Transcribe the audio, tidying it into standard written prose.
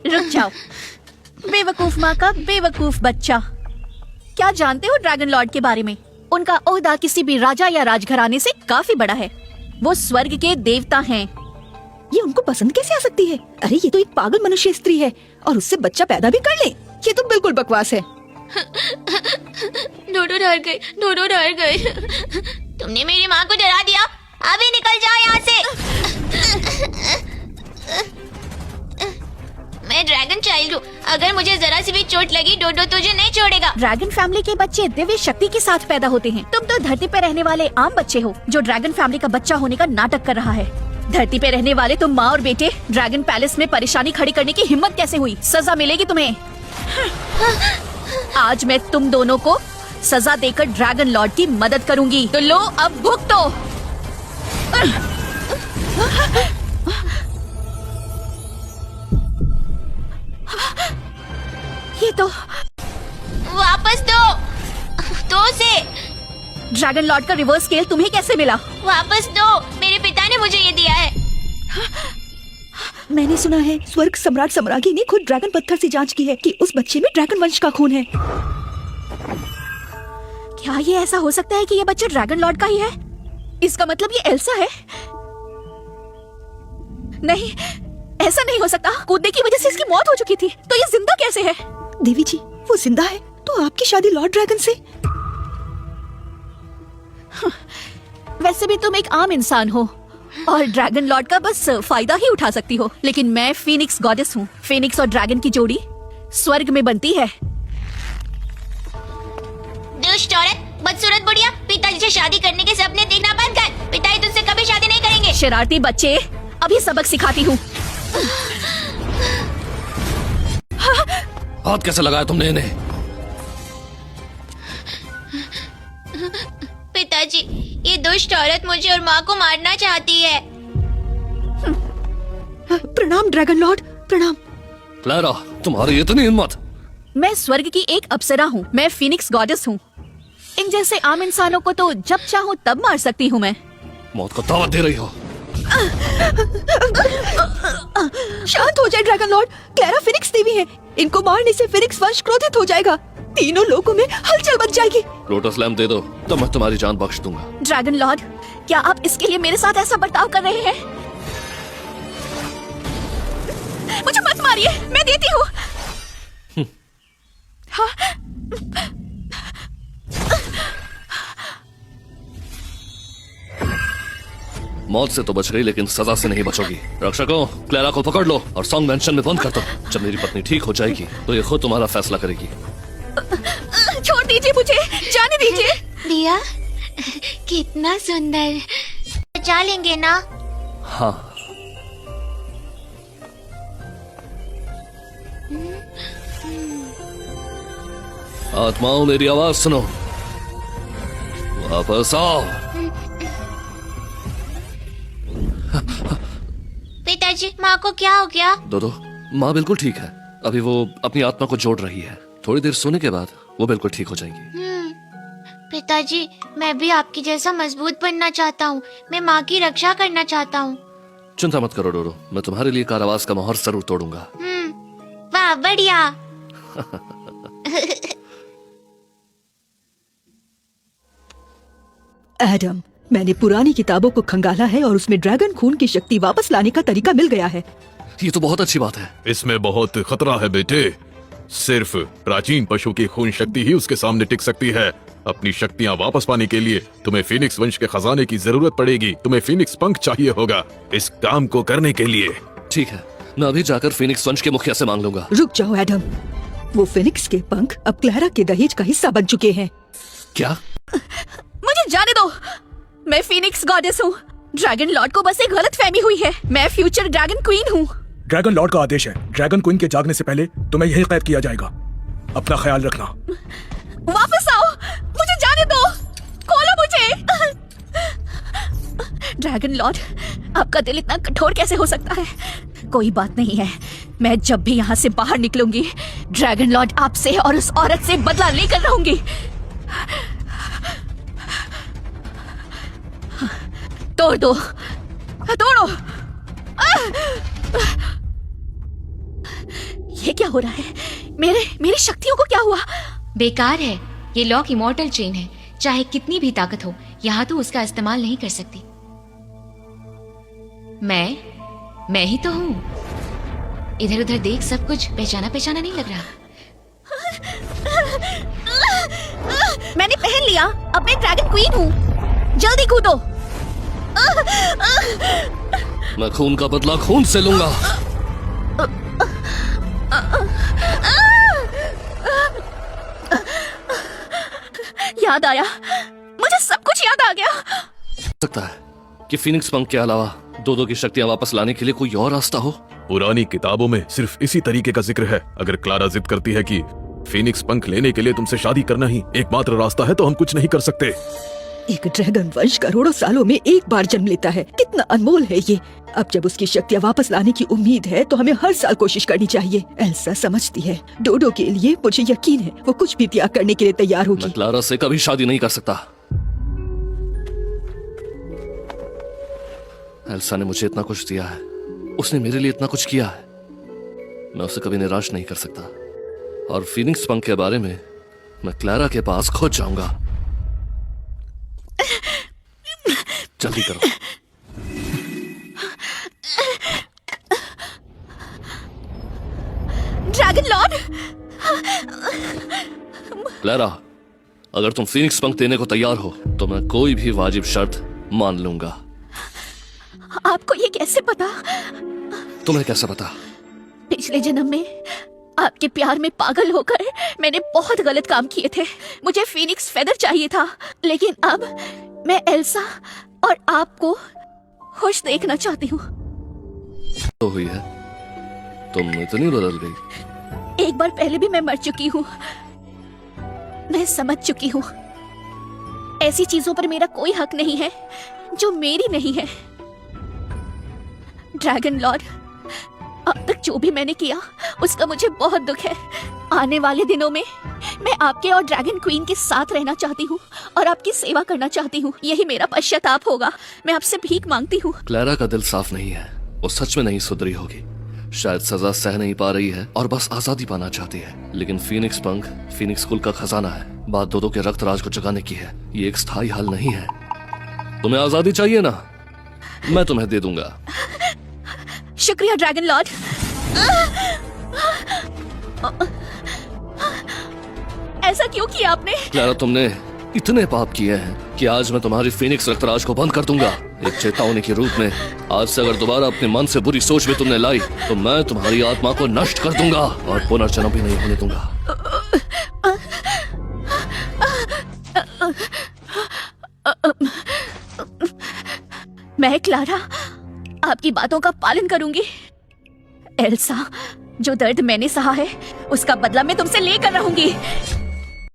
रुक जाओ, बेवकूफ माँ का बेवकूफ बच्चा। क्या जानते हो ड्रैगन लॉर्ड के बारे में? उनका ओहदा किसी भी राजा या राजघराने से काफी बड़ा है। वो स्वर्ग के देवता हैं। ये उनको पसंद कैसे आ सकती है? अरे ये तो एक पागल मनुष्य स्त्री है और उससे बच्चा पैदा भी कर ले। ये तो बिल्कुल बकवास है। डोडो डर गई, डोडो डर गई। तुमने मेरी माँ को डरा दिया, अभी निकल जाओ यहाँ से। मैं ड्रैगन चाइल्ड हूँ, अगर मुझे जरा सी भी चोट लगी डोडो तुझे नहीं छोड़ेगा। ड्रैगन फैमिली के बच्चे दिव्य शक्ति के साथ पैदा होते हैं। तुम तो धरती पे रहने वाले आम बच्चे हो जो ड्रैगन फैमिली का बच्चा होने का नाटक कर रहा है। धरती पे रहने वाले तुम माँ और बेटे ड्रैगन पैलेस में परेशानी खड़ी करने की हिम्मत कैसे हुई? सजा मिलेगी तुम्हें। आज मैं तुम दोनों को सजा देकर ड्रैगन लॉर्ड की मदद करूंगी। तो लो अब भुगतो। ये तो वापस दो, दो से। ड्रैगन लॉर्ड का रिवर्स स्केल तुम्हें कैसे मिला? वापस दो, मेरे पिता ने मुझे ये दिया है। मैंने सुना है स्वर्ग सम्राट सम्राज्ञी ने खुद ड्रैगन पत्थर से जांच की है कि उस बच्चे में ड्रैगन वंश का खून है। क्या ये ऐसा हो सकता है कि ये बच्चा ड्रैगन लॉर्ड का ही है? इसका मतलब ये एल्सा है? नहीं, ऐसा नहीं हो सकता। कूदने की वजह से इसकी मौत हो चुकी थी, तो ये जिंदा कैसे है? देवी जी, वो जिंदा है तो आपकी शादी लॉर्ड ड्रैगन से? वैसे भी तुम एक आम इंसान हो और ड्रैगन लॉर्ड का बस फायदा ही उठा सकती हो, लेकिन मैं फीनिक्स गॉडेस हूँ। फीनिक्स और ड्रैगन की जोड़ी स्वर्ग में बनती है। दुष्ट औरत, बदसूरत बुढ़िया, पिताजी से शादी करने के सपने देखना बंद कर। पिताजी तुझसे कभी शादी नहीं करेंगे। शरारती बच्चे, अभी सबक सिखाती हूँ। हाथ कैसे लगाया तुमने इन्हें? पिताजी, ये दुष्ट औरत मुझे और माँ को मारना चाहती है। प्रणाम ड्रैगन लॉर्ड, प्रणाम। क्लैरा, तुम्हारी इतनी हिम्मत? मैं स्वर्ग की एक अप्सरा हूँ। मैं फीनिक्स गॉडेस हूँ। इन जैसे आम इंसानों को तो जब चाहूँ तब मार सकती हूँ मैं। मौत को दावत दे रही हो? शांत हो जाए ड्रैगन लॉर्ड। क्लैरा फीनिक्स देवी है, इनको मारने से फीनिक्स वंश क्रोधित हो जाएगा। तीनों लोगों में हलचल मच जाएगी। लोटस लैम्प दे दो तो मैं तुम्हारी जान बख्श दूंगा। ड्रैगन लॉर्ड, क्या आप इसके लिए मेरे साथ ऐसा बर्ताव कर रहे हैं? मुझे मत मारिए, मैं देती हूँ। हाँ? मौत से तो बच गई लेकिन सजा से नहीं बचोगी। रक्षकों, क्लैरा को पकड़ लो और सॉन्ग मेंशन में बंद कर दो। जब मेरी पत्नी ठीक हो जाएगी तो ये खुद तुम्हारा फैसला करेगी। छोड़ दीजिए मुझे, जाने दीजिए। दिया, कितना सुंदर। बचा लेंगे ना? हाँ। आत्माओं, मेरी आवाज सुनो, वापस आओ। पिताजी, माँ को क्या हो गया? दो माँ बिल्कुल ठीक है। अभी वो अपनी आत्मा को जोड़ रही है। थोड़ी देर सोने के बाद वो बिल्कुल ठीक हो जाएगी। पिताजी, मैं भी आपकी जैसा मजबूत बनना चाहता हूँ। मैं माँ की रक्षा करना चाहता हूँ। चिंता मत करो डोडो, मैं तुम्हारे लिए कारावास का मोहर जरूर तोड़ूंगा। वाह, बढ़िया। एडम, मैंने पुरानी किताबों को खंगाला है और उसमें ड्रैगन खून की शक्ति वापस लाने का तरीका मिल गया है। ये तो बहुत अच्छी बात है। इसमें बहुत खतरा है बेटे। सिर्फ प्राचीन पशु की खून शक्ति ही उसके सामने टिक सकती है। अपनी शक्तियाँ वापस पाने के लिए तुम्हें फीनिक्स वंश के खजाने की जरूरत पड़ेगी। तुम्हें फीनिक्स पंख चाहिए होगा इस काम को करने के लिए। ठीक है, मैं अभी जाकर फीनिक्स वंश के मुखिया से मांग लूंगा। रुक जाओ एडम, वो फीनिक्स के पंख अब क्लैरा के दहेज का हिस्सा बन चुके हैं। क्या? मुझे जाने दो, मैं फीनिक्स गॉडेस हूँ। ड्रैगन लॉर्ड को बस एक गलत फहमी हुई है। मैं फ्यूचर ड्रैगन क्वीन हूँ। ड्रैगन लॉर्ड का आदेश है, ड्रैगन क्वीन के जागने से पहले तुम्हें यही कैद किया जाएगा। अपना ख्याल रखना। वापस आओ, मुझे जाने दो, खोलो मुझे। ड्रैगन लॉर्ड, आपका दिल इतना कठोर कैसे हो सकता है? कोई बात नहीं है, मैं जब भी यहाँ से बाहर निकलूंगी ड्रैगन लॉर्ड आपसे और उस औरत से बदला लेकर रहूंगी। तोड़ दो, तोड़ो। ये क्या हो रहा है? मेरी शक्तियों को क्या हुआ? बेकार है, ये लॉक इमॉर्टल चेन है। चाहे कितनी भी ताकत हो, यहाँ तो उसका इस्तेमाल नहीं कर सकती। मैं ही तो हूँ। इधर उधर देख सब कुछ पहचाना पहचाना नहीं लग रहा। मैंने पहन लिया, अब मैं ड्रैगन क्वीन हूँ। जल्दी कूदो। मैं खून का बदला खून से लूंगा। याद आया, मुझे सब कुछ याद आ गया। सकता है कि फीनिक्स पंख के अलावा दो की शक्तियां वापस लाने के लिए कोई और रास्ता हो। पुरानी किताबों में सिर्फ इसी तरीके का जिक्र है। अगर क्लारा जिद करती है कि फीनिक्स पंख लेने के लिए तुमसे शादी करना ही एकमात्र रास्ता है, तो हम कुछ नहीं कर सकते। एक ड्रैगन वंश करोड़ों सालों में एक बार जन्म लेता है। कितना अनमोल है ये। अब जब उसकी शक्तियाँ वापस लाने की उम्मीद है तो हमें हर साल कोशिश करनी चाहिए। एल्सा समझती है। डोडो के लिए मुझे यकीन है वो कुछ भी त्याग करने के लिए तैयार होगी। मैं क्लारा से कभी शादी नहीं कर सकता। एल्सा ने मुझे इतना कुछ दिया है, उसने मेरे लिए इतना कुछ किया है, मैं उसे कभी निराश नहीं कर सकता। और फीनिक्स पंख के बारे में मैं क्लारा के पास खोज जाऊंगा। जल्दी करो। ड्रैगन लॉर्ड, क्लारा, अगर तुम फीनिक्स पंख देने को तैयार हो तो मैं कोई भी वाजिब शर्त मान लूंगा। आपको ये कैसे पता? तुम्हें कैसे पता? पिछले जन्म में आपके प्यार में पागल होकर मैंने बहुत गलत काम किए थे। मुझे फीनिक्स फेदर चाहिए था, लेकिन अब मैं एल्सा और आपको खुश देखना चाहती हूँ। तो हुई है, तुम इतनी बदल गई। एक बार पहले भी मैं मर चुकी हूँ। मैं समझ चुकी हूँ, ऐसी चीजों पर मेरा कोई हक नहीं है जो मेरी नहीं है। ड्रैगन लॉर्ड, अब तक जो भी मैंने किया उसका मुझे बहुत दुख है। आने वाले दिनों में मैं आपके और ड्रैगन क्वीन के साथ रहना चाहती हूँ और आपकी सेवा करना चाहती हूँ। यही मेरा पश्चाताप होगा। मैं आपसे भीख मांगती हूँ। क्लारा का दिल साफ नहीं है, वो सच में नहीं सुधरी होगी। शायद सजा सह नहीं पा रही है और बस आजादी पाना चाहती है। लेकिन फीनिक्स पंख फीनिक्स कुल का खजाना है। बात दो के रक्त राज को जगाने की है। ये एक स्थायी हल नहीं है। तुम्हें आजादी चाहिए ना, मैं तुम्हें दे दूंगा। शुक्रिया ड्रैगन लॉर्ड। ऐसा क्यों किया आपने? क्लारा, तुमने इतने पाप किए हैं कि आज मैं तुम्हारी फीनिक्स रक्तराज को बंद कर दूंगा, एक चेतावनी के रूप में। आज से अगर दोबारा अपने मन से बुरी सोच भी तुमने लाई तो मैं तुम्हारी आत्मा को नष्ट कर दूंगा और पुनर्जन्म भी नहीं होने दूंगा। मैं क्लारा आपकी बातों का पालन करूंगी। एल्सा, जो दर्द मैंने सहा है उसका बदला मैं तुमसे लेकर रहूंगी।